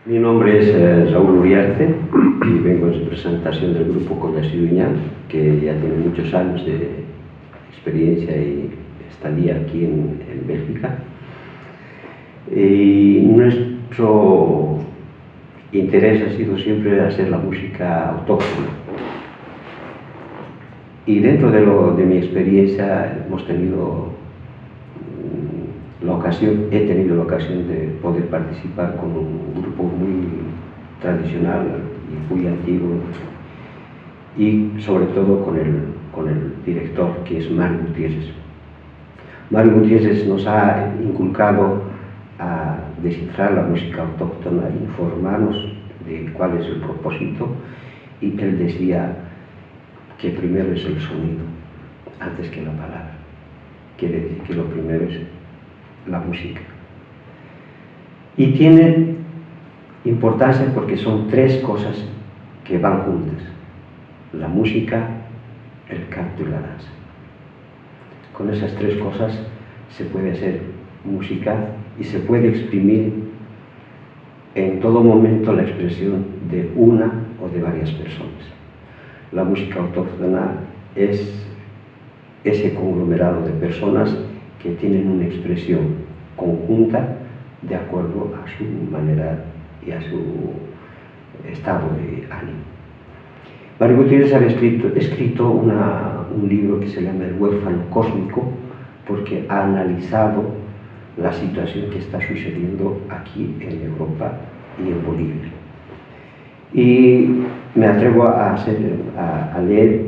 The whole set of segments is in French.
Mi nombre es Raúl Uriarte y vengo en representación del grupo Collació Iñá, que ya tiene muchos años de experiencia y estadía aquí en Bélgica. Y nuestro interés ha sido siempre hacer la música autóctona. Y dentro de mi experiencia he tenido la ocasión de poder participar con un grupo muy tradicional y muy antiguo, y sobre todo con el director, que es Mario Gutiérrez. Mario Gutiérrez nos ha inculcado a descifrar la música autóctona, informarnos de cuál es el propósito, y él decía que primero es el sonido antes que la palabra. Quiere decir que lo primero es la música. Y tiene importancia porque son tres cosas que van juntas: la música, el canto y la danza. Con esas tres cosas se puede hacer música y se puede exprimir en todo momento la expresión de una o de varias personas. La música autóctona es ese conglomerado de personas que tienen una expresión conjunta de acuerdo a su manera y a su estado de ánimo. Mario Gutiérrez había escrito un libro que se llama El huérfano cósmico, porque ha analizado la situación que está sucediendo aquí en Europa y en Bolivia. Y me atrevo a leer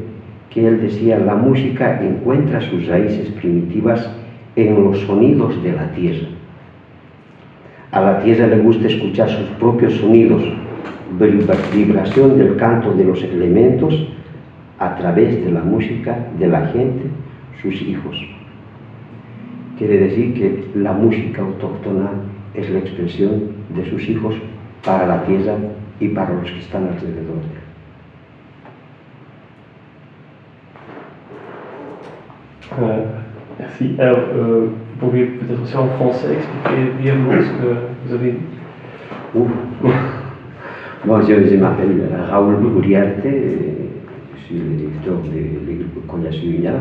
que él decía: la música encuentra sus raíces primitivas en los sonidos de la tierra. A la tierra le gusta escuchar sus propios sonidos, vibración del canto de los elementos a través de la música de la gente, sus hijos. Quiere decir que la música autóctona es la expresión de sus hijos para la tierra y para los que están alrededor de él. Merci. Alors, vous pourriez peut-être aussi en français expliquer brièvement ce que vous avez dit. Bon, je m'appelle Raúl Uriarte, je suis le directeur du groupe Collació Iñá,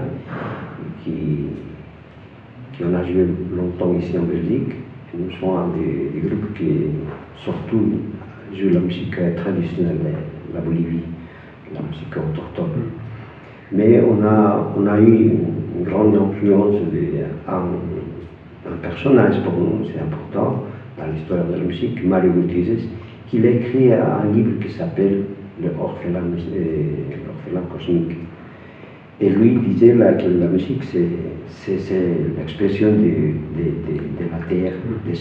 qui en a joué longtemps ici en Belgique. Nous sommes des groupes qui surtout jouent la musique traditionnelle de la Bolivie, la musique autochtone. Mais on a eu une grande influence d'un personnage pour nous, c'est important, dans l'histoire de la musique, Mario Gutiérrez, qui a écrit un livre qui s'appelle L'orphelin cosmique. Et lui disait là que la musique, c'est l'expression de la terre, de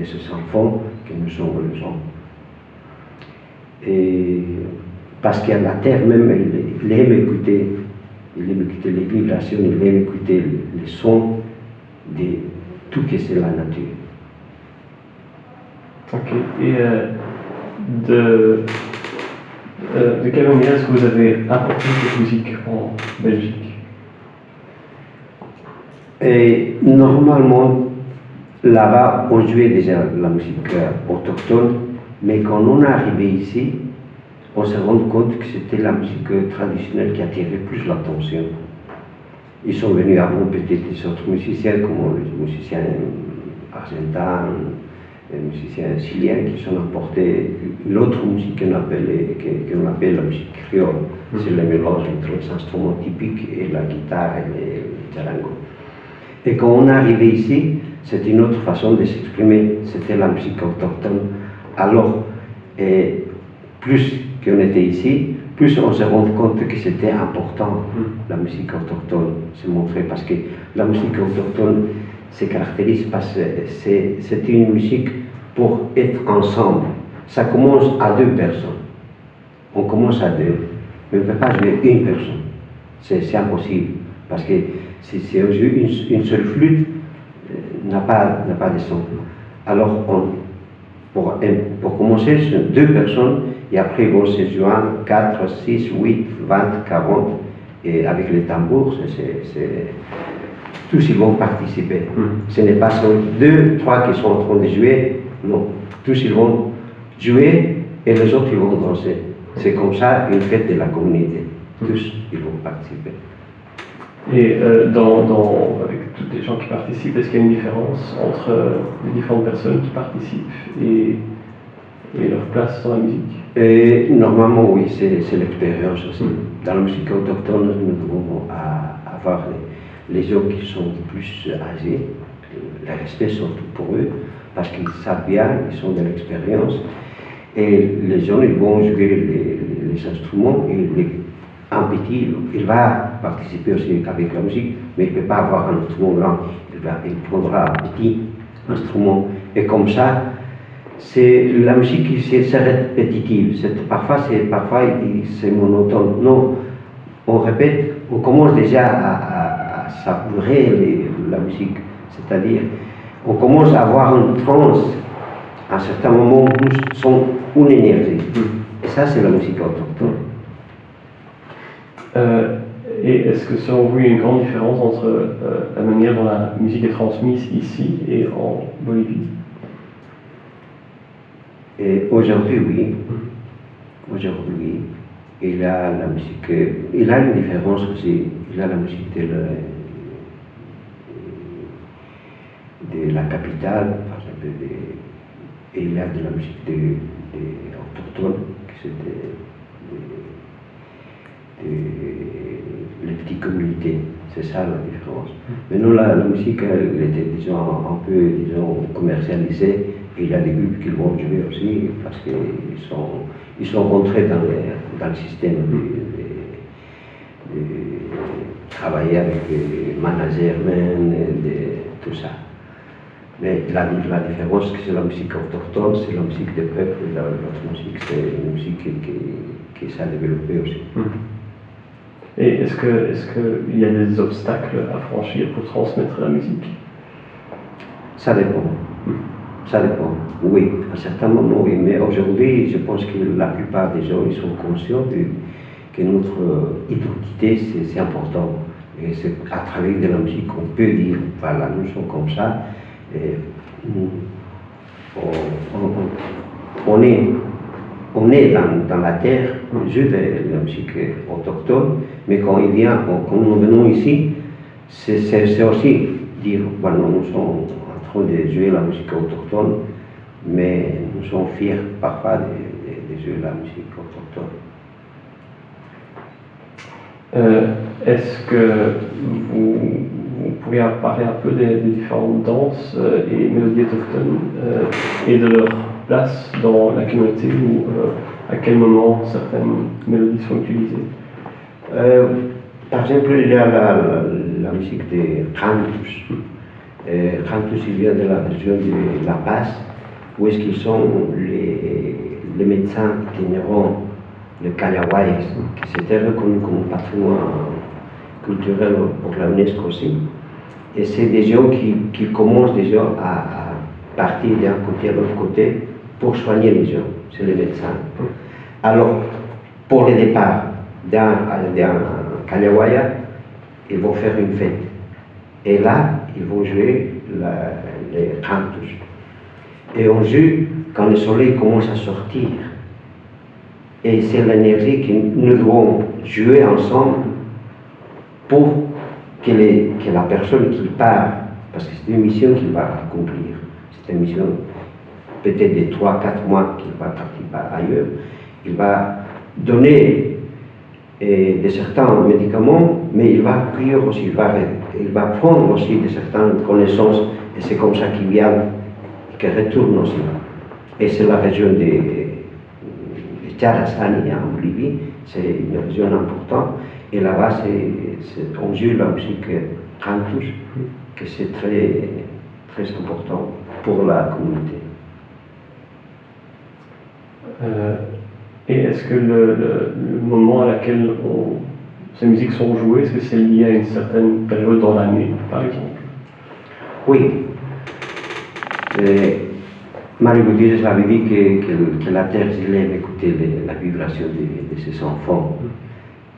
ces enfants que nous sommes les hommes. Et parce qu'à la terre même, il aime écouter les vibrations, il aime écouter les sons de tout ce que c'est la nature. Ok. Et de quelle manière est-ce que vous avez apporté cette musique en Belgique? Et normalement, là-bas, on jouait déjà la musique autochtone, mais quand on est arrivé ici, on s'est rendu compte que c'était la musique traditionnelle qui attirait plus l'attention. Ils sont venus avant peut-être des autres musiciens, comme les musiciens argentins, les musiciens chiliens, qui sont apportés l'autre musique qu'on appelle la musique créole. C'est le mélange entre les instruments typiques et la guitare et le charango. Et quand on est arrivé ici, c'était une autre façon de s'exprimer, c'était la musique autochtone. Alors, plus qu'on était ici, plus on s'est rendu compte que c'était important, la musique autochtone, se montrer, parce que la musique autochtone se caractérise parce que c'est une musique pour être ensemble. Ça commence à deux personnes. On commence à deux, mais on ne peut pas jouer une personne. C'est impossible, parce que si on joue une seule flûte, n'a pas de son. Alors, pour commencer, c'est deux personnes, et après ils vont se joindre 4, 6, 8, 20, 40, et avec les tambours, tous ils vont participer. Ce n'est pas seulement 2, 3 qui sont en train de jouer, non, tous ils vont jouer et les autres ils vont danser. C'est comme ça une fête de la communauté. Tous ils vont participer. Et avec toutes les gens qui participent, est-ce qu'il y a une différence entre les différentes personnes qui participent et leur place dans la musique? Et normalement, oui, c'est l'expérience aussi. Dans la musique autochtone, nous devons avoir les gens qui sont plus âgés, le respect surtout pour eux, parce qu'ils savent bien, ils sont de l'expérience. Et les gens, ils vont jouer les instruments et un petit, il va participer aussi avec la musique, mais il ne peut pas avoir un instrument grand, il prendra un petit instrument. Et comme ça, c'est la musique qui c'est répétitive. Parfois c'est monotone. Non, on répète, on commence déjà à savourer la musique. C'est-à-dire, on commence à avoir une transe. À un certain moment, nous sommes une énergie. Et ça, c'est la musique autochtone. Et est-ce que selon vous, il y a une grande différence entre la manière dont la musique est transmise ici et en Bolivie? Et aujourd'hui, oui. Aujourd'hui, il a la musique. Il a une différence aussi. Il a la musique de la capitale, par exemple, et il a de la musique des autochtones, qui sont les petites communautés. C'est ça la différence. Maintenant, la musique, elle était, disons, un peu, disons, commercialisée. Et il y a des groupes qui vont jouer aussi parce qu'ils sont rentrés dans le système de travailler avec des managers, tout ça. Mais la différence, c'est la musique autochtone, c'est la musique des peuples, notre musique, c'est une musique qui s'est développée aussi. Et est-ce qu'il y a des obstacles à franchir pour transmettre la musique? Ça dépend. Ça dépend. Oui, à certains moments, oui. Mais aujourd'hui, je pense que la plupart des gens ils sont conscients que notre identité, c'est important. Et c'est à travers de la musique qu'on peut dire, voilà, nous sommes comme ça. Et on est dans la terre, on joue de la musique autochtone, mais quand nous venons ici, c'est aussi dire, voilà, nous sommes en train de jouer la musique autochtone, mais nous sommes fiers parfois de jouer la musique autochtone. Est-ce que vous pourriez parler un peu des différentes danses et mélodies autochtones et de leur place dans la communauté ou à quel moment certaines mélodies sont utilisées? Par exemple, il y a la musique des Cantus. Cantus, il vient de la région de La Paz, où est-ce qu'ils sont les médecins itinérants, les Callahuayas, qui s'étaient reconnus comme patrimoine culturel pour la UNESCO aussi. Et c'est des gens qui commencent déjà à partir d'un côté à l'autre côté pour soigner les gens, c'est les médecins. Alors, pour le départ d'un Callahuaya, ils vont faire une fête. Et là, ils vont jouer les cantus. Et on joue quand le soleil commence à sortir. Et c'est l'énergie que nous devons jouer ensemble pour que la personne qui part, parce que c'est une mission qu'il va accomplir, c'est une mission peut-être de 3-4 mois qu'il va partir ailleurs, il va donner de certains médicaments, mais il va cuire aussi, il va prendre aussi de certaines connaissances, et c'est comme ça qu'il vient, qu'il retourne aussi. Et c'est la région de Charazani en Bolivie, c'est une région importante, et là-bas on joue la musique cantus, que c'est très, très important pour la communauté. Et est-ce que le moment à laquelle ces musiques sont jouées, est-ce que c'est lié à une certaine période dans l'année, par exemple? Oui. Mario Gutiérrez avait dit que la terre se lève écouter la vibration de ses enfants.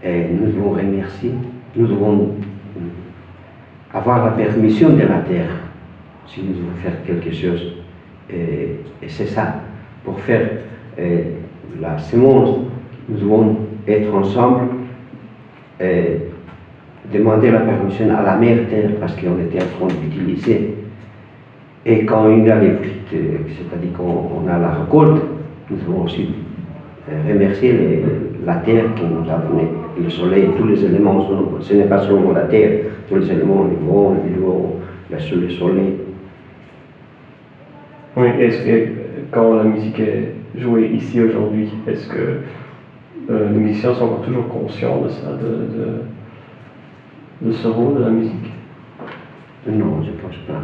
Et nous devons remercier, nous devons avoir la permission de la terre si nous devons faire quelque chose. Et c'est ça, pour faire la semence, nous devons être ensemble, demander la permission à la mère terre parce qu'on était en train d'utiliser. Et quand il y a les fruits, c'est-à-dire qu'on a la récolte, nous devons aussi remercier la terre qui nous a donné le soleil, tous les éléments. Ce n'est pas seulement la terre, tous les éléments, le vent, l'eau, le soleil. Oui, est-ce que quand la musique est jouée ici aujourd'hui, est-ce que les musiciens sont encore toujours conscients de ça, de ce rôle de la musique? Non, je ne pense pas.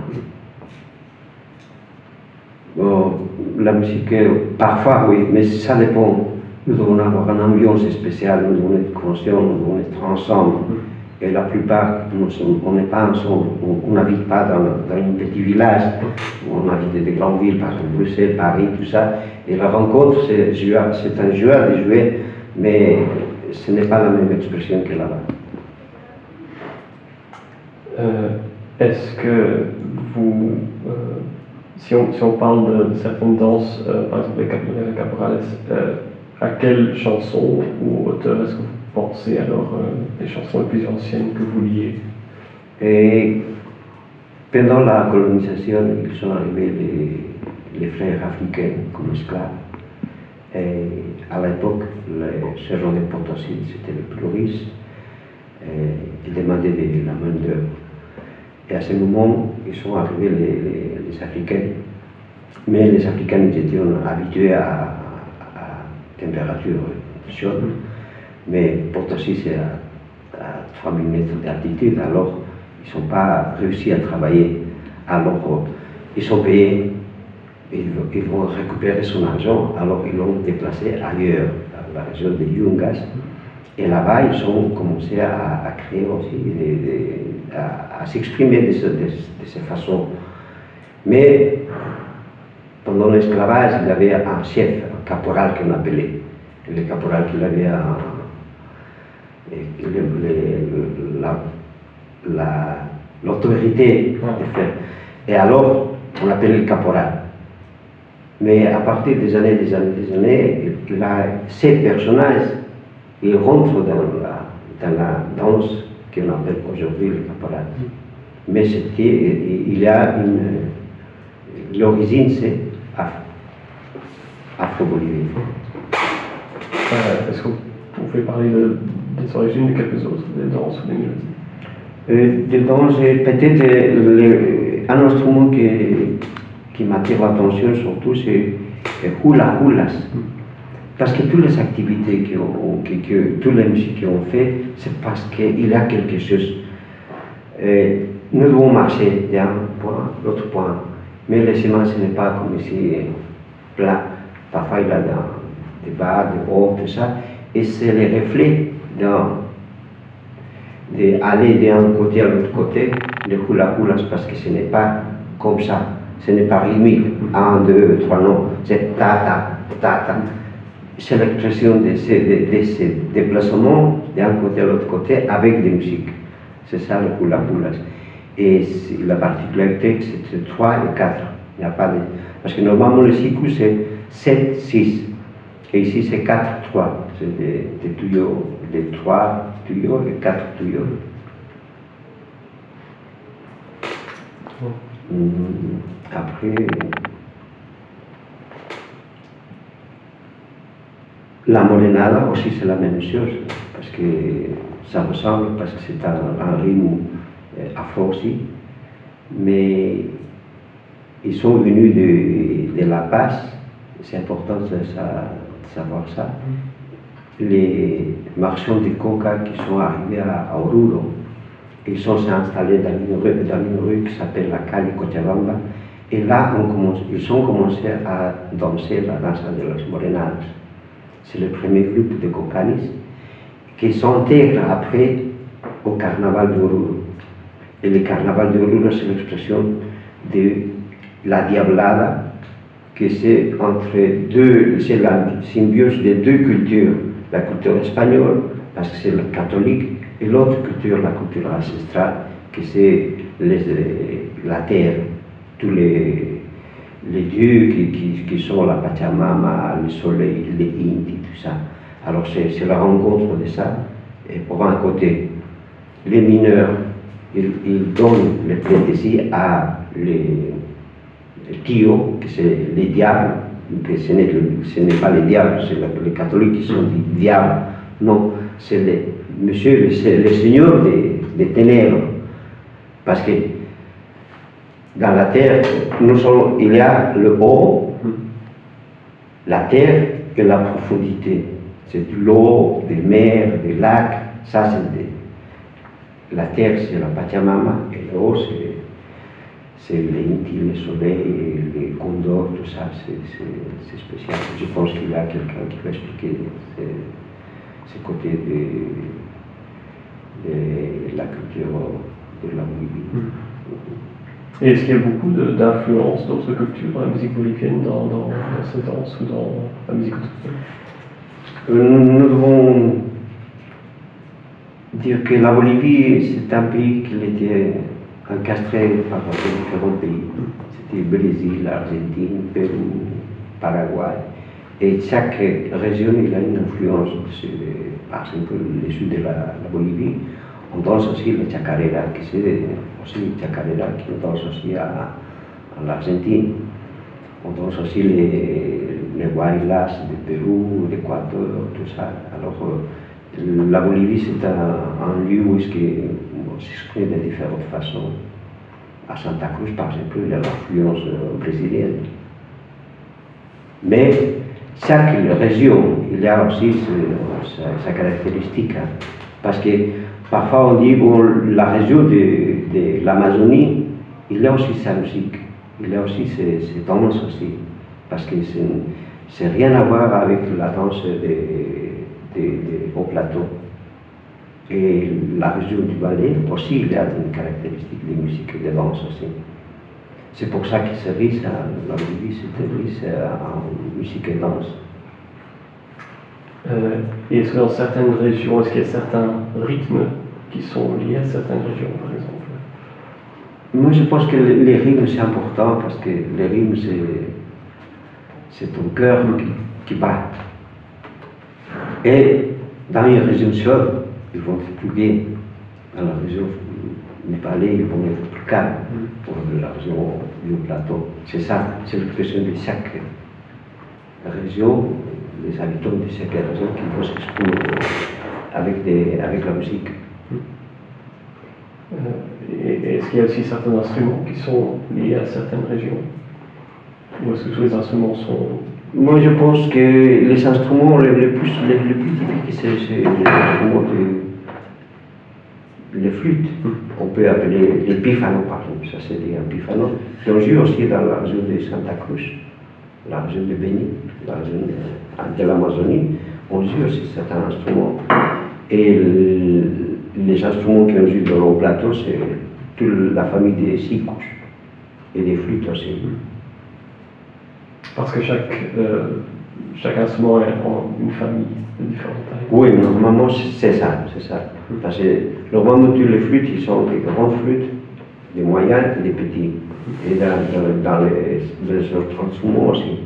Bon, la musique, parfois oui, mais ça dépend. Nous devons avoir une ambiance spéciale, nous devons être conscients, nous devons être ensemble. Et la plupart, on n'est pas ensemble, on n'habite pas dans un petit village, on habite dans des grandes villes, par exemple Bruxelles, Paris, tout ça. Et la rencontre, c'est un joie de jouer, mais ce n'est pas la même expression que là-bas. Est-ce que vous, si on parle de certaines danses, par exemple les caporales, à quelle chanson ou auteur est-ce que vous pensez alors les chansons les plus anciennes que vous liez? Et pendant la colonisation, ils sont arrivés les frères africains comme esclaves. Et à l'époque, le sergent de Potosí, c'était le plus riche, ils demandaient de la main d'œuvre. Et à ce moment, ils sont arrivés les Africains. Mais les Africains étaient habitués à température chaude. Mais Potosí, c'est à 3000 mètres d'altitude, alors ils n'ont pas réussi à travailler. Alors ils sont payés, ils vont récupérer son argent, alors ils l'ont déplacé ailleurs, dans la région de Yungas. Et là-bas, ils ont commencé à créer aussi, à s'exprimer de cette façon. Mais pendant l'esclavage, il y avait un chef, un caporal qu'on appelait. Le caporal qu'il avait l'autorité de faire. Et alors, on appelait le caporal. Mais à partir des années, il a ces personnages, ils rentrent dans la danse qu'on appelle aujourd'hui le caporal. Mais il y a l'origine, c'est afro-bolivienne. Est-ce que vous pouvez parler des origines de quelques autres, des danses ou des mélodies? Des danses, peut-être un instrument qui m'attire l'attention surtout, c'est hula hulas. Parce que toutes les activités toutes les musiques qu'on fait, c'est parce qu'il y a quelque chose. Nous devons marcher d'un point à l'autre point, mais le chemin, ce n'est pas comme ici, plat. Parfois, il y a des bas, des hauts, tout ça, et c'est le reflet d'aller d'un côté à l'autre côté, de hula hulas, parce que ce n'est pas comme ça, ce n'est pas rythmique, 1, 2, 3, non, c'est ta, ta, ta. C'est l'expression de ces déplacements d'un côté à l'autre côté avec des musiques. C'est ça le hula hulas. Et la particularité, c'est 3 et 4. Il n'y a pas de... Parce que normalement, le siku, c'est 7, 6. Et ici, c'est 4, 3. C'est des tuyaux, des 3 tuyaux et 4 tuyaux. Après, la morenada aussi, c'est la même chose. Parce que ça ressemble, parce que c'est un rythme afro aussi. Mais ils sont venus de La Paz. C'est important de savoir ça. Les marchands de coca qui sont arrivés à Oruro, ils sont installés dans une rue qui s'appelle la Calle Cochabamba. Et là, ils ont commencé à danser la danse de las morenadas. C'est le premier groupe de cocanis qui s'intègre après au carnaval de Oruro. Et le carnaval de Oruro, c'est l'expression de la diablada, que c'est c'est la symbiose des deux cultures, la culture espagnole, parce que c'est le catholique, et l'autre culture, la culture ancestrale, que c'est la terre, tous les les dieux qui sont la Pachamama, le soleil, les Inti, tout ça. Alors c'est la rencontre de ça. Et pour un côté, les mineurs, ils donnent les plétésies à les tios, que c'est les diables, que ce n'est pas les diables, c'est les catholiques qui sont des diables. Non, c'est les seigneurs des ténèbres. Parce que dans la terre, il y a le haut, la terre et la profondité. C'est de l'eau, des mers, des lacs. Ça, la terre, c'est la Pachamama, et le haut, c'est les Inti, le soleil, les condors, tout ça, c'est spécial. Je pense qu'il y a quelqu'un qui peut expliquer ce côté de la culture de la Bolivie. Et est-ce qu'il y a beaucoup d'influences d'autres cultures dans la musique bolivienne, dans cette danse ou dans la musique autochtone? Nous devons dire que la Bolivie, c'est un pays qui était encastré par différents pays. C'était le Brésil, l'Argentine, Pérou, Paraguay. Et chaque région il a une influence. Par exemple, le sud de la Bolivie, on danse aussi le chacarera, qui c'est aussi le chacarera qui danse aussi à l'Argentine. On danse aussi les guaylas du Pérou, l'Équateur, tout ça. Alors, la Bolivie, c'est un lieu où on s'exprime de différentes façons. À Santa Cruz, par exemple, il y a l'influence brésilienne. Mais chaque région, il y a aussi sa caractéristique. Parce que parfois on dit, bon, la région de l'Amazonie, il y a aussi sa musique. Il y a aussi ses danses aussi. Parce que c'est rien à voir avec la danse au plateau. Et la région du ballet aussi, il y a une caractéristique de musique et de danse aussi. C'est pour ça qu'il se riche, la Bolivie se riche en musique et danse. Et est-ce que dans certaines régions, est-ce qu'il y a certains rythmes qui sont liés à certaines régions, par exemple? Moi, je pense que les rythmes, c'est important parce que les rythmes, c'est ton cœur qui bat. Et dans une région seule, ils vont être plus gais. Dans la région du palais, ils vont être plus calmes. Pour la région du plateau. C'est ça, c'est l'expression de chaque région, les habitants de chaque région qui vont s'exprimer avec la musique. Et est-ce qu'il y a aussi certains instruments qui sont liés à certaines régions? Ou est-ce que tous les instruments sont... Moi, je pense que les instruments les plus typiques, c'est les instruments les flûtes. On peut appeler les pífanos, par exemple. Ça, c'est des pífanos. Et on joue aussi dans la région de Santa Cruz, la région de Beni, la région de l'Amazonie. On joue aussi certains instruments. Et les instruments qu'on joue dans le plateau, c'est toute la famille des sicus et des flûtes aussi. Parce que chaque instrument est une famille de différentes tailles. Oui, normalement c'est ça. Parce que normalement tous les flûtes, ils sont des grandes flûtes, des moyennes et des petites. Et dans les autres instruments aussi.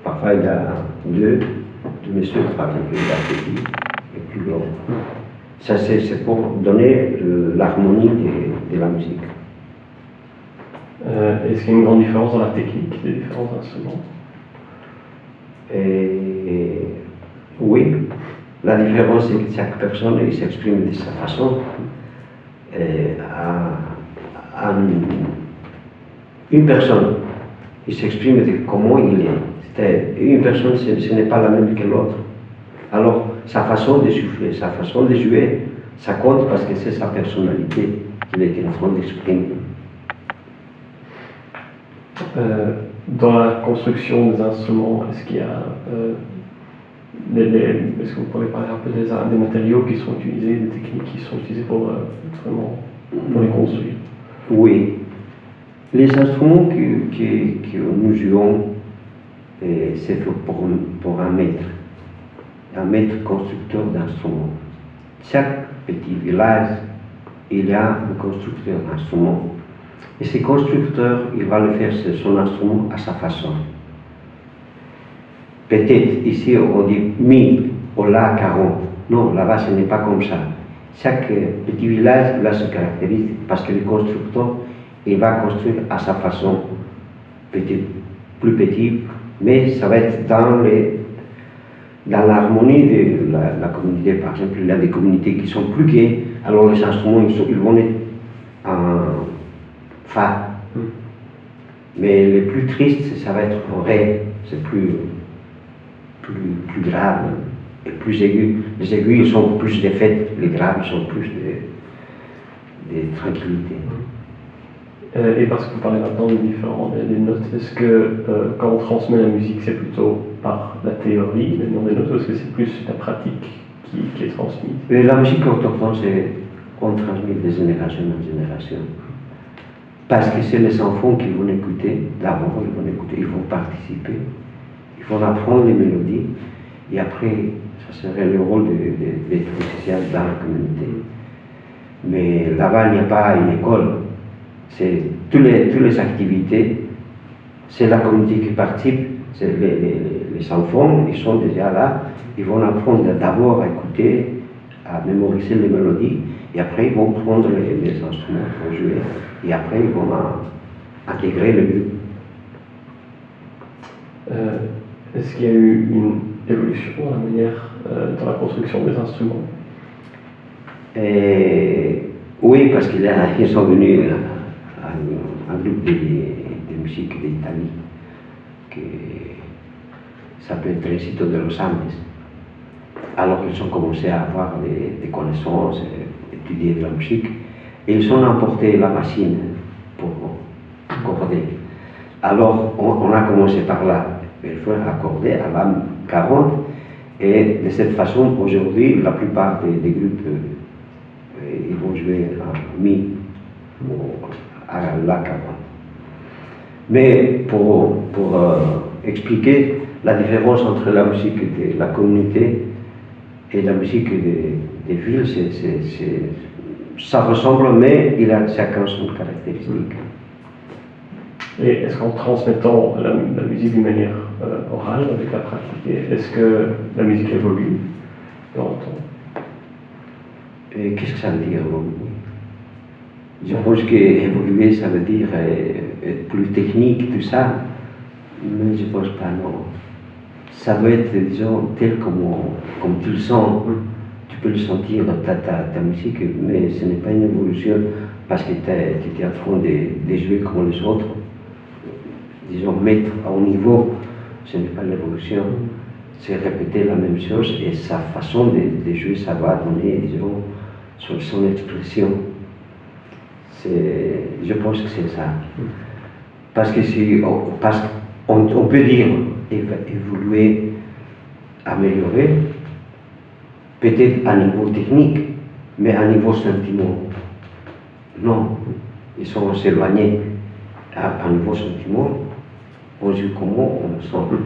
Parfois il y a deux messieurs, par exemple, il y a petit et plus grand. Ça c'est pour donner l'harmonie de la musique. Est-ce qu'il y a une grande différence dans la technique des différents instruments? Oui, la différence c'est que chaque personne s'exprime de sa façon. Une personne, il s'exprime de comment il est. Une personne, ce n'est pas la même que l'autre. Alors, sa façon de souffler, sa façon de jouer, ça compte parce que c'est sa personnalité qu'il est en train d'exprimer. Dans la construction des instruments, est-ce qu'il y a est-ce que vous pourriez parler un peu des matériaux qui sont utilisés, des techniques qui sont utilisées pour les construire? Oui. Les instruments que nous jouons, c'est fait pour un maître constructeur d'instruments. Chaque petit village, il y a un constructeur d'instruments. Et ce constructeur, il va le faire son instrument à sa façon. Peut-être ici on dit mi ou la caron. Non, là-bas ce n'est pas comme ça. Chaque petit village là se caractérise parce que le constructeur, il va construire à sa façon, peut-être plus petit, mais ça va être dans l'harmonie de la communauté. Par exemple, il y a des communautés qui sont plus gaies, alors les instruments ils vont être en fa. Mais les plus tristes, ça va être en ré, c'est plus grave et plus aigu. Les aigus ils sont plus des fêtes, les graves ils sont plus des tranquillités. Et parce que vous parlez maintenant des notes, est-ce que quand on transmet la musique, c'est plutôt par la théorie, le nom des notes, ou est-ce que c'est plus la pratique qui est transmise? Et la musique autochtone, on transmet de génération en génération. Parce que c'est les enfants qui vont écouter, d'abord ils vont écouter, ils vont participer, ils vont apprendre les mélodies, et après, ça serait le rôle d'être social dans la communauté. Mais là-bas, il n'y a pas une école. C'est toutes les activités, c'est la communauté qui participe, c'est les enfants, ils sont déjà là, ils vont apprendre d'abord à écouter, à mémoriser les mélodies, et après ils vont prendre les instruments pour jouer, et après ils vont intégrer le groupe. Est-ce qu'il y a eu une évolution dans la manière, dans la construction des instruments? Oui, parce qu'ils sont venus un groupe de musique d'Italie qui s'appelle Trécito de los Andes. Alors ils ont commencé à avoir des connaissances, étudier de la musique, et ils ont emporté la machine pour accorder. Alors on a commencé par là, il faut accorder à la 40, et de cette façon aujourd'hui la plupart des groupes ils vont jouer à mi ou à la 40. Mais pour expliquer la différence entre la musique de la communauté et la musique des villes, ça ressemble, mais il a chacun son caractéristique. Et est-ce qu'en transmettant la musique d'une manière orale, avec la pratique, est-ce que la musique évolue dans le temps? Et qu'est-ce que ça veut dire évoluer? Je pense qu'évoluer, ça veut dire être plus technique, tout ça, mais je ne pense pas, non. Ça doit être, disons, tel comme tu le sens. Tu peux le sentir dans ta musique, mais ce n'est pas une évolution parce que tu es en train de jouer comme les autres. Disons, mettre à haut niveau, ce n'est pas l'évolution. C'est répéter la même chose et sa façon de jouer, ça va donner, disons, son expression. Je pense que c'est ça. Parce qu'on peut dire évoluer, améliorer, peut-être à niveau technique, mais à niveau sentiment. Non, ils sont s'éloignés. À niveau sentiment, on joue comment on sent.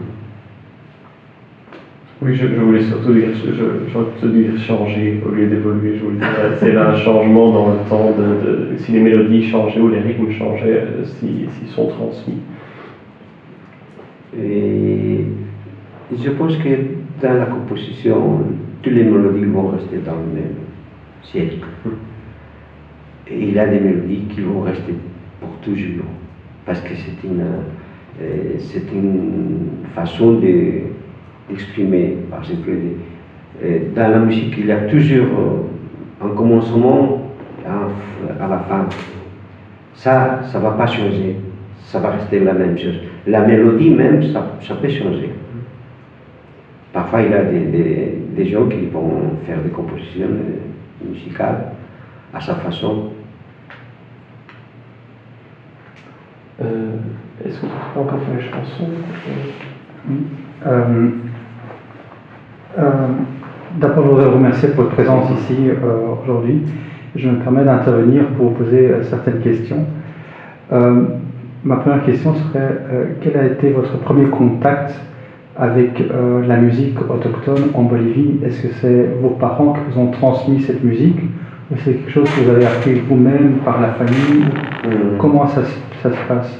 Oui, je voulais surtout dire, j'aurais plutôt dire changer au lieu d'évoluer. Je voulais dire, c'est là un changement dans le temps, si les mélodies changeaient ou les rythmes changeaient, s'ils sont transmis. Et je pense que dans la composition, toutes les mélodies vont rester dans le même siècle. Et il y a des mélodies qui vont rester pour toujours, parce que c'est une façon d'exprimer. Par exemple, dans la musique, il y a toujours un commencement à la fin. Ça ne va pas changer, ça va rester la même chose. La mélodie même, ça peut changer. Parfois, il y a des gens qui vont faire des compositions musicales à sa façon. Est-ce que tu peux encore faire les chansons? D'abord, je voudrais vous remercier pour votre présence ici aujourd'hui. Je me permets d'intervenir pour vous poser certaines questions. Ma première question serait quel a été votre premier contact avec la musique autochtone en Bolivie? Est-ce que c'est vos parents qui vous ont transmis cette musique C'est quelque chose que vous avez appris vous-même par la famille? Comment ça se passe?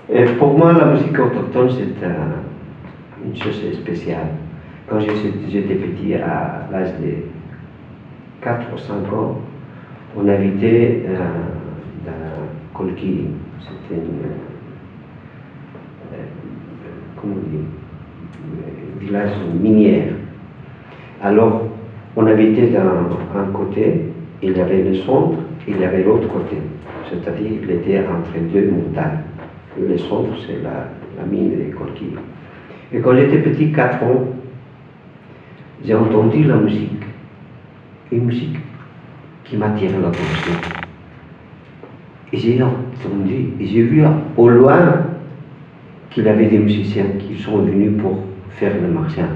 Et pour moi, la musique autochtone, c'est une chose spéciale. Quand j'étais petit, à l'âge de 4 ou 5 ans, on habitait dans Kolkiri. C'était un village minier. Alors, on habitait d'un côté, il y avait le centre, il y avait l'autre côté. C'est-à-dire qu'il était entre deux montagnes. Le centre, c'est la mine de Kolkiri. Et quand j'étais petit, 4 ans, j'ai entendu la musique. Une musique qui m'attirait l'attention. Et j'ai entendu, et j'ai vu au loin qu'il y avait des musiciens qui sont venus pour faire le marchand,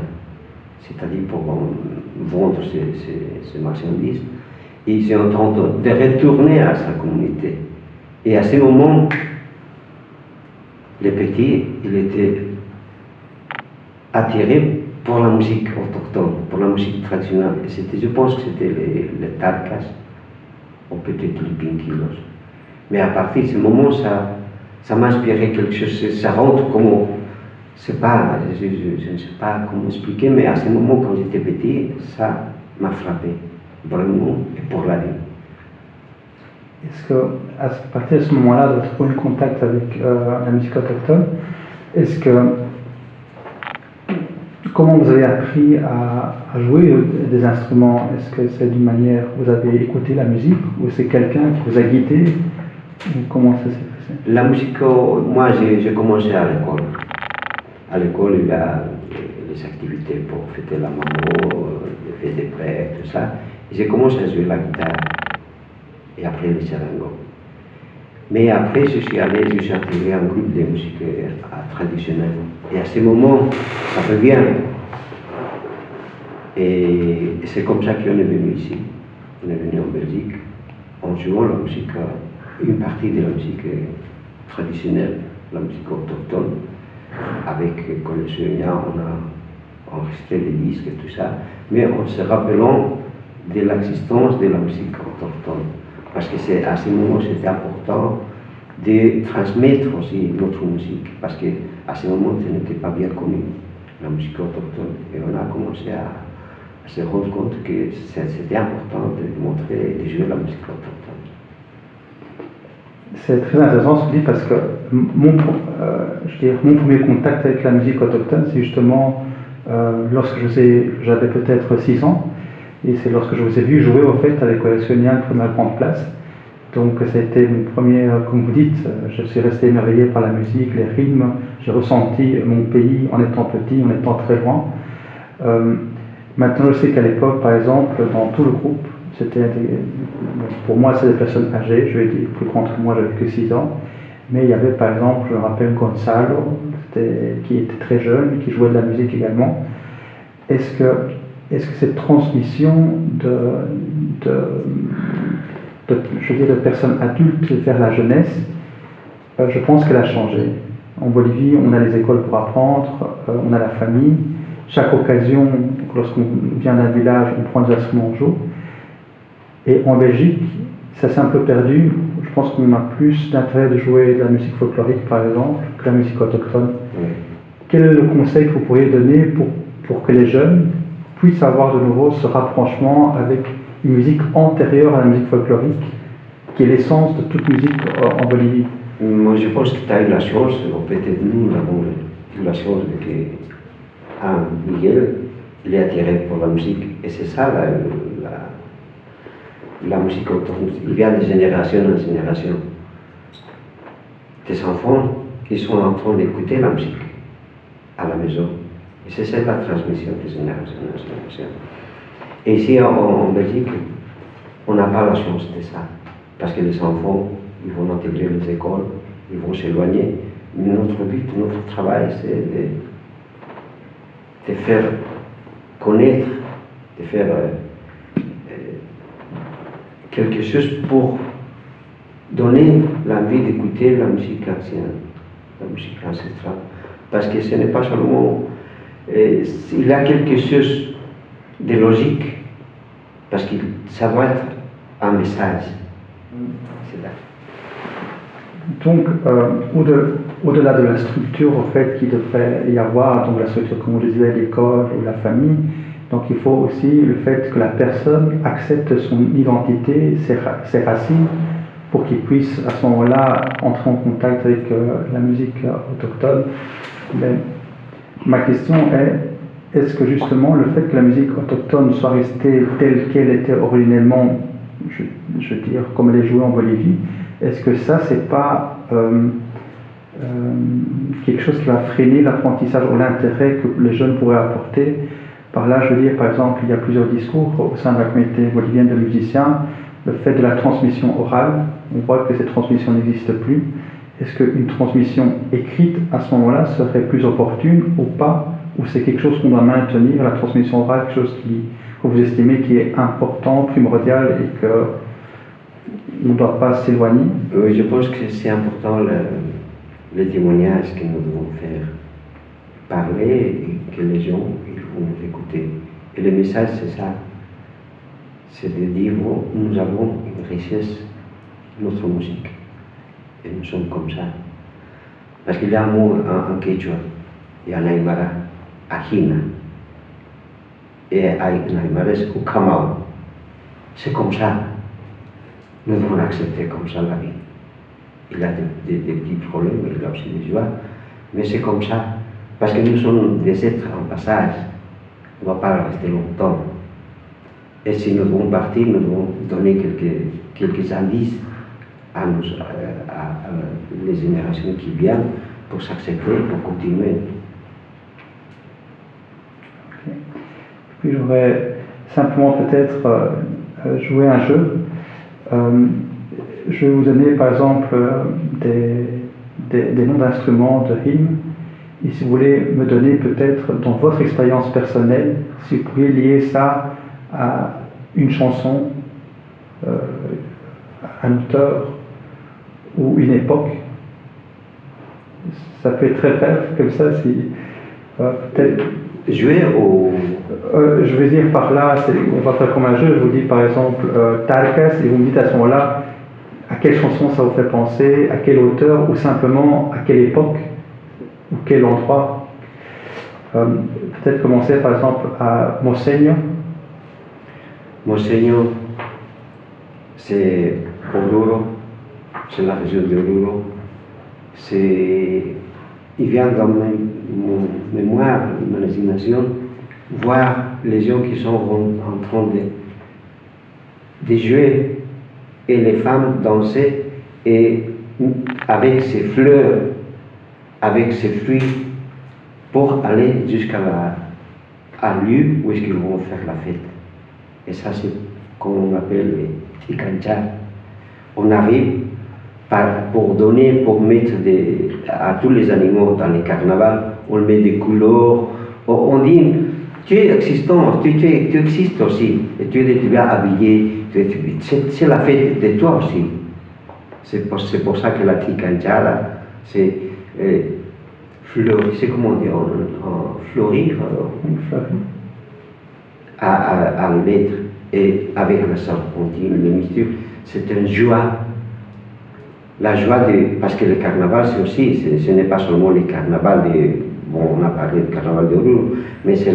c'est-à-dire pour vendre ces marchandises. Et j'ai entendu de retourner à sa communauté. Et à ce moment, le petit, il était attiré pour la musique autochtone, pour la musique traditionnelle. Et je pense que c'était les Tarkas, ou peut-être les Pinkilos. Mais à partir de ce moment, ça m'a inspiré quelque chose, ça rentre comme, je ne sais pas comment expliquer, mais à ce moment, quand j'étais petit, ça m'a frappé, vraiment, et pour la vie. Est-ce qu'à partir de ce moment-là, de votre premier contact avec la musique autochtone, comment vous avez appris à jouer des instruments? Est-ce que c'est d'une manière, vous avez écouté la musique, ou c'est quelqu'un qui vous a guidé? Comment ça s'est passé? La musique, moi j'ai commencé à l'école. À l'école, il y a les activités pour fêter la maman, les fêtes des prêts, tout ça. J'ai commencé à jouer la guitare. Et après le charango. Mais après, je suis intégré à un groupe de musique traditionnelle. Et à ce moment, ça revient. Et c'est comme ça qu'on est venu ici. On est venu en Belgique en jouant la musique, une partie de la musique traditionnelle, la musique autochtone. Avec, quand je suis venu, on a enregistré des disques et tout ça, mais en se rappelant de l'existence de la musique autochtone. Parce que à ce moment, c'était important de transmettre aussi notre musique, parce qu'à ce moment, ce n'était pas bien connu, la musique autochtone. Et on a commencé à se rendre compte que c'était important de montrer et de jouer la musique autochtone. C'est très intéressant ce que vous dites, parce que mon premier contact avec la musique autochtone, c'est justement lorsque j'avais peut-être 6 ans. Et c'est lorsque je vous ai vu jouer au fait avec Collectionnel pour ma grande place. Donc c'était mon premier, comme vous dites, je suis resté émerveillé par la musique, les rythmes. J'ai ressenti mon pays en étant petit, en étant très loin. Maintenant, je sais qu'à l'époque, par exemple, dans tout le groupe, pour moi, c'est des personnes âgées. Je vais dire plus grand que moi, j'avais que 6 ans. Mais il y avait, par exemple, je me rappelle Gonzalo, qui était très jeune, qui jouait de la musique également. Est-ce que cette transmission de personnes adultes vers la jeunesse, je pense qu'elle a changé. En Bolivie, on a les écoles pour apprendre, on a la famille. Chaque occasion, lorsqu'on vient d'un village, on prend des instruments en joue. Et en Belgique, ça s'est un peu perdu. Je pense qu'on a plus d'intérêt de jouer de la musique folklorique, par exemple, que la musique autochtone. Oui. Quel est le conseil que vous pourriez donner pour que les jeunes puissent avoir de nouveau ce rapprochement avec une musique antérieure à la musique folklorique, qui est l'essence de toute musique en Bolivie? Moi, je pense que tu as eu la chance, peut-être nous avons eu la chance de que Miguel, il est attiré pour la musique. Et c'est ça, la musique autochtone. Il vient de génération en génération. Tes enfants, ils sont en train d'écouter la musique à la maison. Et c'est ça la transmission de génération en génération. Et ici en Belgique, on n'a pas la chance de ça. Parce que les enfants, ils vont intégrer les écoles, ils vont s'éloigner. Mais notre but, notre travail, c'est de faire connaître, de faire quelque chose pour donner l'envie d'écouter la musique ancienne, la musique ancestrale. Parce que ce n'est pas seulement... il y a quelque chose de logique, parce que ça doit être un message. C'est là. Donc, au-delà de la structure, au fait, qu'il devrait y avoir, donc la structure, comme on le disait, l'école ou la famille, donc il faut aussi le fait que la personne accepte son identité, ses racines, pour qu'il puisse à ce moment-là entrer en contact avec la musique autochtone. Mais ma question est, est-ce que justement le fait que la musique autochtone soit restée telle qu'elle était originellement, je veux dire, comme elle est jouée en Bolivie, est-ce que ça, c'est pas quelque chose qui va freiner l'apprentissage ou l'intérêt que les jeunes pourraient apporter? Par là, je veux dire, par exemple, il y a plusieurs discours au sein de la communauté bolivienne de musiciens, le fait de la transmission orale, on voit que cette transmission n'existe plus. Est-ce qu'une transmission écrite, à ce moment-là, serait plus opportune ou pas? Ou c'est quelque chose qu'on doit maintenir, la transmission orale, quelque chose que vous estimez qui est important, primordial et que on ne doit pas s'éloigner? Oui, je pense que c'est important le témoignage que nous devons faire parler et que les gens ils vont nous écouter. Et le message, c'est ça. C'est de dire, bon, nous avons une richesse, notre musique. Et nous sommes comme ça. Parce qu'il y a un mot en quechua, et en aymara, ajina. Et en aymara, c'est ukamao. C'est comme ça. Nous devons accepter comme ça la vie. Il y a des petits problèmes, il y a aussi des joies, mais c'est comme ça. Parce que nous sommes des êtres en passage. On ne va pas rester longtemps. Et si nous devons partir, nous devons donner quelques indices à les générations qui viennent pour s'accepter, pour continuer. Okay. Puis j'aurais simplement peut-être jouer un jeu. Je vais vous donner par exemple des noms d'instruments, de hymnes, et si vous voulez me donner peut-être dans votre expérience personnelle, si vous pourriez lier ça à une chanson, un auteur ou une époque. Ça peut être très bref comme ça, si peut-être. Jouer au... je veux dire par là, on va faire comme un jeu, je vous dis par exemple Tarkas, et vous me dites à ce moment-là à quelle chanson ça vous fait penser, à quel auteur, ou simplement à quelle époque, ou quel endroit. Peut-être commencer par exemple à Moseño. Moseño, c'est Oruro, c'est la région de Oruro. Il vient dans mon mémoire, mon imagination, voir les gens qui sont en train de jouer et les femmes danser et avec ces fleurs, avec ces fruits, pour aller jusqu'à un lieu où est-ce qu'ils vont faire la fête. Et ça, c'est comme on appelle les ticanchas. On arrive pour donner, pour mettre à tous les animaux dans les carnavals, on met des couleurs, on dit tu es existant, tu existes aussi, et tu es habillé, c'est la fête de toi aussi. C'est pour ça que la ticancha, c'est fleurir, c'est comment on dit, fleurir, à le mettre, et avec la serpentine, le mystère, c'est une joie. La joie parce que le carnaval, c'est aussi, ce n'est pas seulement le carnaval bon, on a parlé du carnaval de Oruro, mais c'est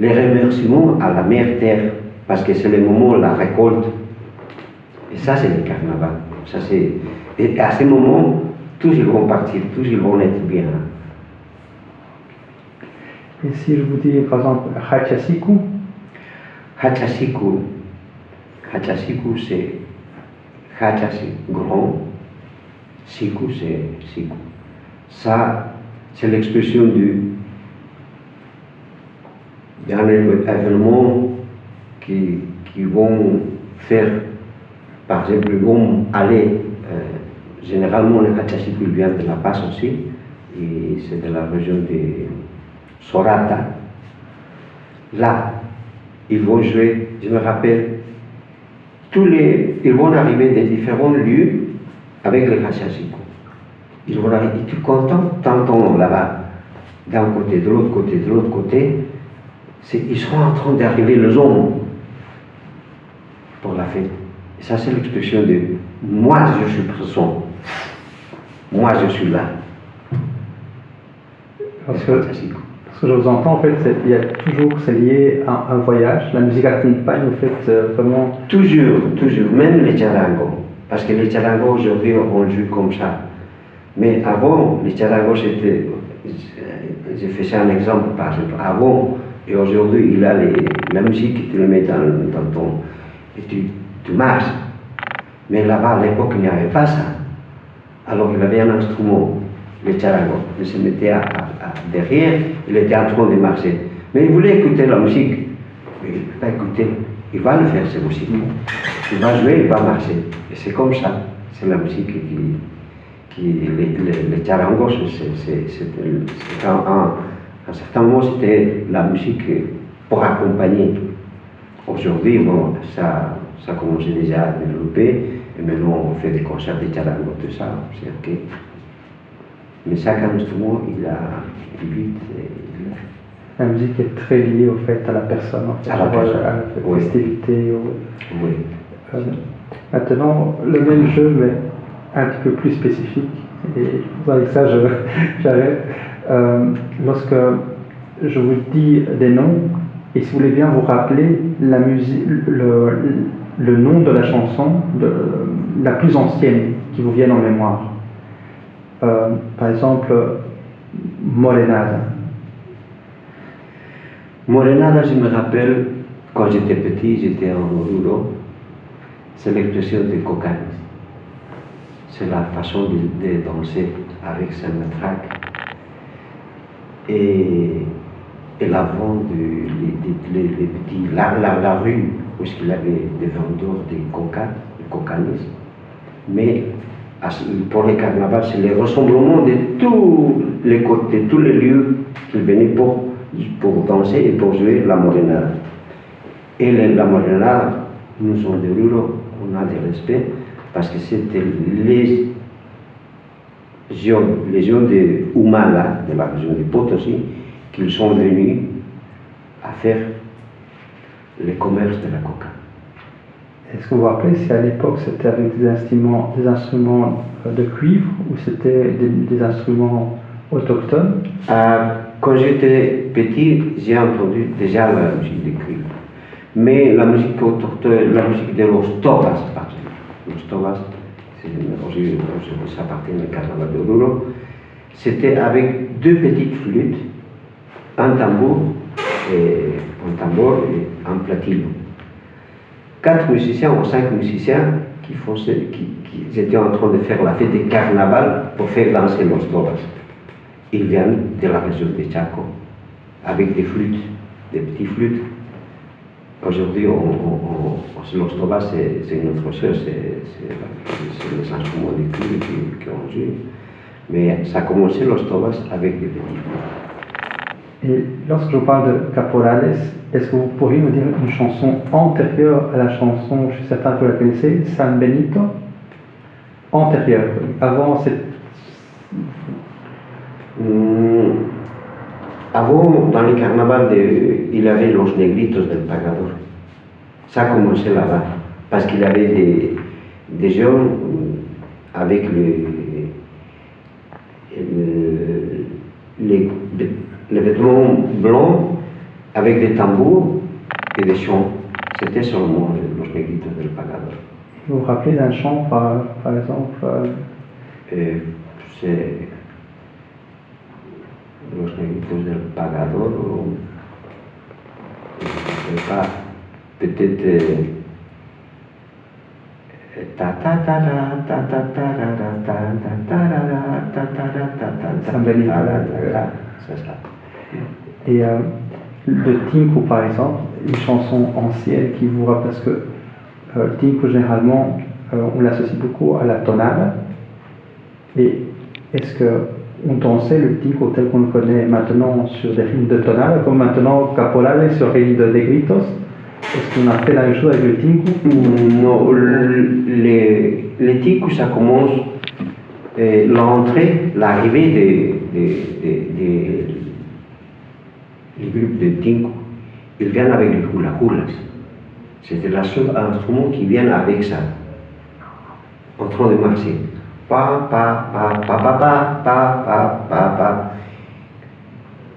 les remerciements à la mère terre, parce que c'est le moment de la récolte. Et ça, c'est le carnaval. Et à ce moment, tous ils vont partir, tous ils vont être bien. Et si je vous dis, par exemple, Hachasiku? Hachasiku, c'est Hacha, c'est grand. Siku, c'est Siku. Ça, c'est l'expression d'un événement qui vont faire, par exemple, ils vont aller, généralement le Hachasiku vient de La Paz aussi, et c'est de la région de Sorata. Là, ils vont jouer, je me rappelle, ils vont arriver de différents lieux avec les Hachasiku. Ils vont arriver, tu t'entends là-bas, d'un côté, de l'autre côté, de l'autre côté, ils sont en train d'arriver les hommes pour la fête. Et ça, c'est l'expression de moi, je suis présent. Moi, je suis là. Parce que je vous entends, en fait, il y a toujours, c'est lié à un voyage. La musique accompagne, en fait, vraiment. Toujours, toujours, même les charangos. Parce que les charangos, aujourd'hui, on joue comme ça. Mais avant, les charangos, c'était. Je fais ça un exemple, par exemple. Avant et aujourd'hui, il a la musique, tu le mets dans ton. Et tu marches. Mais là-bas, à l'époque, il n'y avait pas ça. Alors, il avait un instrument, le charango. Il se mettait derrière, il était en train de marcher. Mais il voulait écouter la musique. Mais il ne peut pas écouter. Il va le faire, cette musique. Il va jouer, il va marcher. Et c'est comme ça. C'est la musique les charangos, à un certain moment, c'était la musique pour accompagner. Aujourd'hui, bon, ça a commencé déjà à développer, et maintenant on fait des concerts de charango, tout ça, c'est ok. Mais chaque instrument, il a une vie. La musique est très liée au fait à la personne, en fait, à la festivité. Oui. Maintenant, le même jeu, mais un petit peu plus spécifique, et avec ça j'arrête. Lorsque je vous dis des noms, et si vous voulez bien vous rappeler la musique, le nom de la chanson, la plus ancienne qui vous vienne en mémoire. Par exemple, Morenada. Morenada, je me rappelle, quand j'étais petit, j'étais en Oruro, c'est l'expression de cocaïne. C'est la façon de danser avec sa matraque. Et l'avant la rue où il avait des vendeurs de cocaïne. Mais pour les carnavals, c'est le rassemblement de tous les côtés, tous les lieux qui venaient pour danser et pour jouer la morenada. Et la morenada, nous sommes de Oruro, on a des respects, parce que c'était les gens de Humala, de la région de Potosi, qui sont venus à faire le commerce de la coca. Est-ce que vous vous rappelez si à l'époque c'était avec des instruments de cuivre ou c'était des instruments autochtones? Quand j'étais petit, j'ai entendu déjà la musique de cuivre. Mais la musique autochtone, la musique de los tobas, par exemple. Los tobas, aujourd'hui ça appartient au carnaval de Oruro, c'était avec deux petites flûtes, un tambour et un platino. 4 musiciens ou 5 musiciens qui étaient en train de faire la fête de carnaval pour faire danser los tobas. Ils viennent de la région de Chaco avec des flûtes, des petites flûtes. Aujourd'hui, los tobas, c'est une autre chose, c'est les instruments de cuivre qu'on joue. Mais ça a commencé los tobas avec des petits flûtes. Et lorsque je vous parle de caporales, est-ce que vous pourriez me dire une chanson antérieure à la chanson, je suis certain que vous la connaissez, San Benito? Antérieure, avant cette... Avant, dans le carnaval, il y avait los negritos del pagador. Ça a commencé là-bas, parce qu'il y avait des gens avec les vêtements blancs, avec des tambours et des chants. C'était seulement los negritos del pagador. Vous vous rappelez d'un chant, par exemple C'est los negritos del pagador, je ne sais pas, peut-être San Benito. C'est ça. Et le Tinku, par exemple, une chanson ancienne qui vous rappelle, parce que le Tinku, généralement, on l'associe beaucoup à la tonada. Et est-ce qu'on dansait le Tinku tel qu'on le connaît maintenant sur des rythmes de tonada, comme maintenant Caporales sur rythme de gritos? Est-ce qu'on a fait la même chose avec le Tinku? Non, le Tinku, ça commence l'entrée, l'arrivée des groupes de Tinku. Ils viennent avec les hula-hulas. C'était le seul instrument qui vient avec ça, en train de marcher. Pa, pa, pa, pa, pa, pa, pa, pa, pa, pa.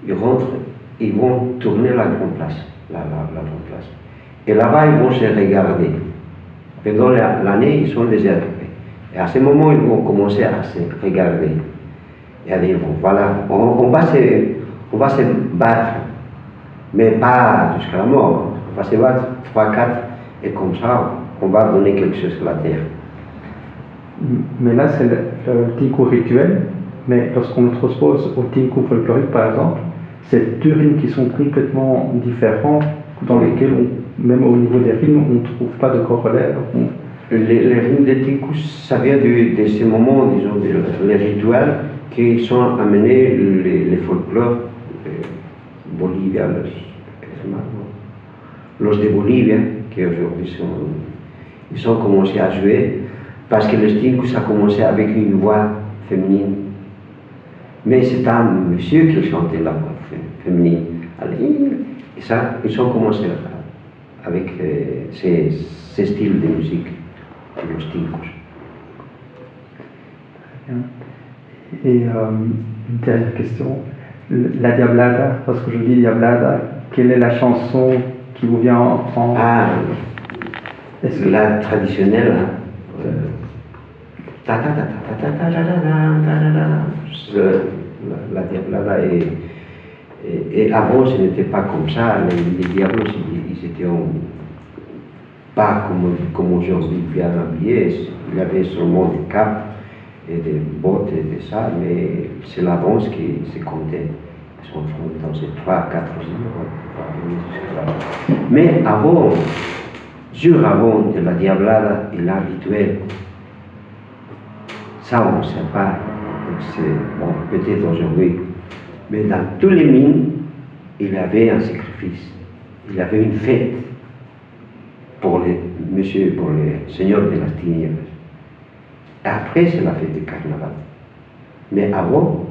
Ils rentrent, ils vont tourner la grande place, la grande place. Et là-bas, ils vont se regarder. Pendant l'année, ils sont déjà occupés. Et à ce moment, ils vont commencer à se regarder. Et à dire, bon, voilà, on va se battre, mais pas jusqu'à la mort. On va se battre 3, 4, et comme ça, on va donner quelque chose à la terre. Mais là, c'est le tinku rituel, mais lorsqu'on le transpose au tinku folklorique, par exemple, c'est deux rythmes qui sont complètement différents, dans lesquels, même au niveau des rythmes, on ne trouve pas de corollaire. Les rythmes de tinku, ça vient de ces moments, disons, les rituels qui sont amenés, les folklores boliviens, los de Bolivia, qui aujourd'hui ils ont commencé à jouer, parce que le tinku, ça a commencé avec une voix féminine. Mais c'est un monsieur qui chantait la voix féminine. Et ça, ils ont commencé avec ces styles de musique, los tinkus. Et une dernière question, la Diablada, parce que je dis Diablada, quelle est la chanson qui vous vient en... Ah, la traditionnelle, la Diablada, et avant ce n'était pas comme ça, les diablos ils étaient pas comme aujourd'hui bien habillés, il y avait seulement des capes et des bottes et de ça, mais c'est la danse qui se comptait. Ils sont en train de danser 3, 4 jours. Mais avant, jour avant de la Diablada et la rituel, ça on ne sait pas, bon, peut-être aujourd'hui, mais dans tous les mines, il y avait un sacrifice, il y avait une fête pour les seigneurs de las tinieblas. Après, c'est la fête du carnaval. Mais avant,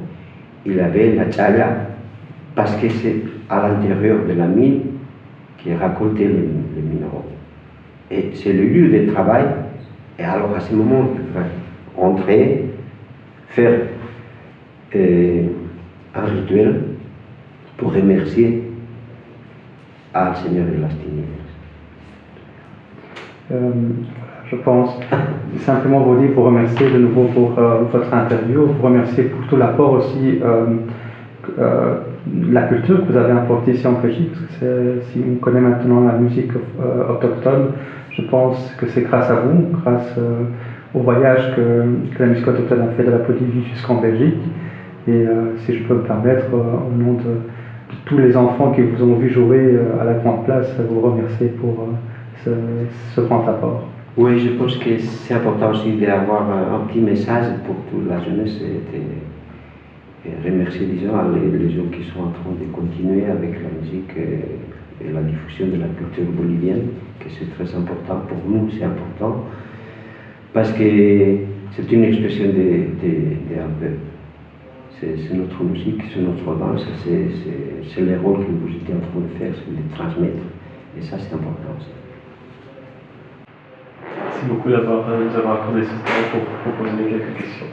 il y avait la chaya, parce que c'est à l'intérieur de la mine qui récoltait les minéraux. Et c'est le lieu de travail. Et alors, à ce moment, il va rentrer, faire un rituel pour remercier al Seigneur de las Tinieblas. Je pense simplement vous remercier de nouveau pour votre interview, vous remercier pour tout l'apport aussi, la culture que vous avez apportée ici en Belgique, parce que si on connaît maintenant la musique autochtone, je pense que c'est grâce à vous, grâce au voyage que la musique autochtone a fait de la Bolivie jusqu'en Belgique. Et si je peux me permettre, au nom de tous les enfants qui vous ont vu jouer à la Grande Place, vous remercier pour ce grand apport. Oui, je pense que c'est important aussi d'avoir un petit message pour toute la jeunesse et remercier disons, les gens qui sont en train de continuer avec la musique et la diffusion de la culture bolivienne, que c'est très important pour nous, c'est important, parce que c'est une expression d'un peuple. C'est notre musique, c'est notre danse, c'est le rôle que vous étiez en train de faire, c'est de transmettre. Et ça, c'est important aussi. Merci beaucoup d'avoir accordé ce temps pour poser quelques questions.